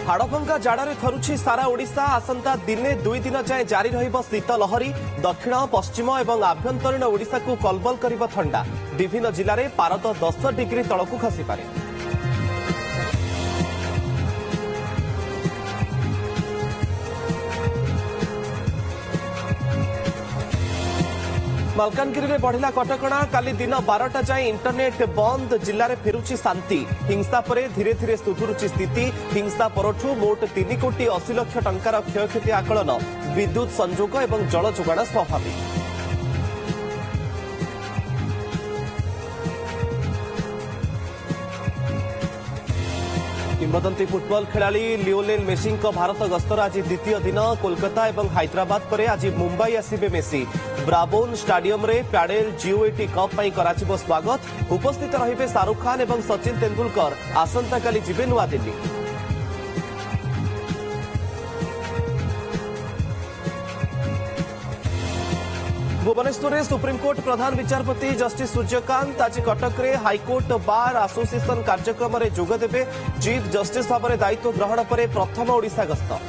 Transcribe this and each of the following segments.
हाड़भंगा जाड़े थरुछि सारा ओडिशा। आसंता दिने 2 दिन जाए जारी रहिब शीत लहरी। दक्षिण पश्चिम और आभ्यंतरीण ओडिशा को कलबल करिब ठंडा। विभिन्न जिले में पारद 10 डिग्री तलकू खसीपे। मलकानगिरी में बढ़िला कटकणा। काली दिन 12टा जाए इंटरनेट बंद। जिले में फेरुछि शांति। हिंसा पर धीरे धीरे सुधुरुछि स्थिति। हिंसा परठू मोट 3 कोटी 80 लाख टंकार क्षयक्षति आकलन। विद्युत संजोग और जल जोगाण स्वाभाविक। किंवदंती फुटबॉल खिलाड़ी लियोनेल मेसी भारत गस्तर आज द्वितीय दिन। कोलकाता और हैदराबाद पर आज मुंबई आसिबे मेसी। ब्राबोन स्टाडियम रे पैडेल G20 कप पई कराचिबो स्वागत। उपस्थित रहिबे शाहरुख खान और सचिन तेंदुलकर। आसंता काली जिबे नुआ दिल्ली। भुवनेश्वर में सुप्रीमकोर्ट प्रधान विचारपति जस्टिस सूर्यकांत आज कटक रे हाईकोर्ट बार एसोसिएशन कार्यक्रम में जोगदेवे। चीफ जस्टिस भाव में दायित्व ग्रहण पर प्रथम ओडिशा गस्त।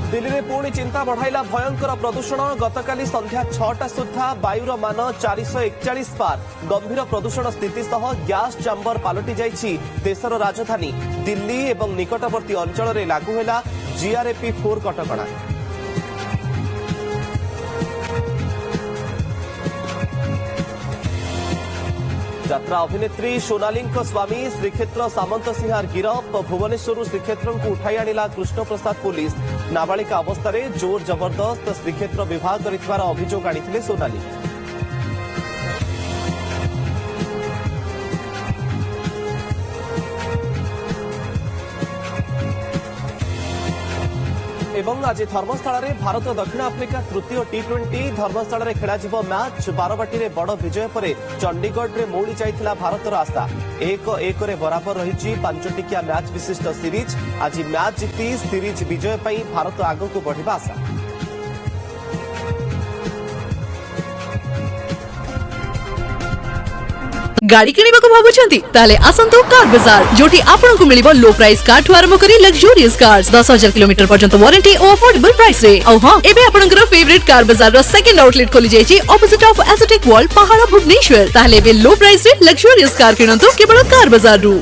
दिल्ली में पुणी चिंता बढ़ाइला भयंकर प्रदूषण। गतकाली संध्या 6टा सुधा वायुर मान 441 पार। गंभीर प्रदूषण स्थिति सह गैस चैम्बर पलटि जाइछि देशर राजधानी। दिल्ली और निकटवर्ती अंचल में लागू है GRAP 4 कटकणा। यात्रा अभिनेत्री सोनाली स्वामी श्रीक्षेत्र सामंत सिंहार गिरफ। भुवनेश्वर श्रीक्षेत्र को उठाई आनिला कृष्ण प्रसाद पुलिस। नाबालिका अवस्था जोर जबरदस्त श्रीक्षेत्र विवाह कर अभियोग आनी सोनाली। एवं आज धर्मशाला रे भारत दक्षिण आफ्रिका तृतीय T20 धर्मशाला रे खेला जिवो मैच। बारवाटी रे बड़ विजय पर चंडीगढ़ रे मौली जाइथिला भारतर आशा। 1-1 रे बराबर रही 5 टिकिया मैच विशिष्ट सीरीज। आज मैच जीति सीरीज विजय पई भारत आगो को बढ़िबा आशा। गाड़ी किणिबाकु भाबुछंती ताले आसंतु कार बाजार जोटी आपनकु मिलिबो लो प्राइस कार ठु आरंभ करी लग्जरियस कार्स 10,000 किलोमीटर पर्यंत वारंटी और अफोर्डेबल प्राइस रे। औ हां एबे आपनकर फेवरेट कार बाजार रो सेकंड आउटलेट खोली जायछि ऑपोजिट ऑफ एस्थेटिक वर्ल्ड पहाड़ भुवनेश्वर। ताले बे लो प्राइस रे लग्जरियस कार किणंतु केवल कार बाजार रु।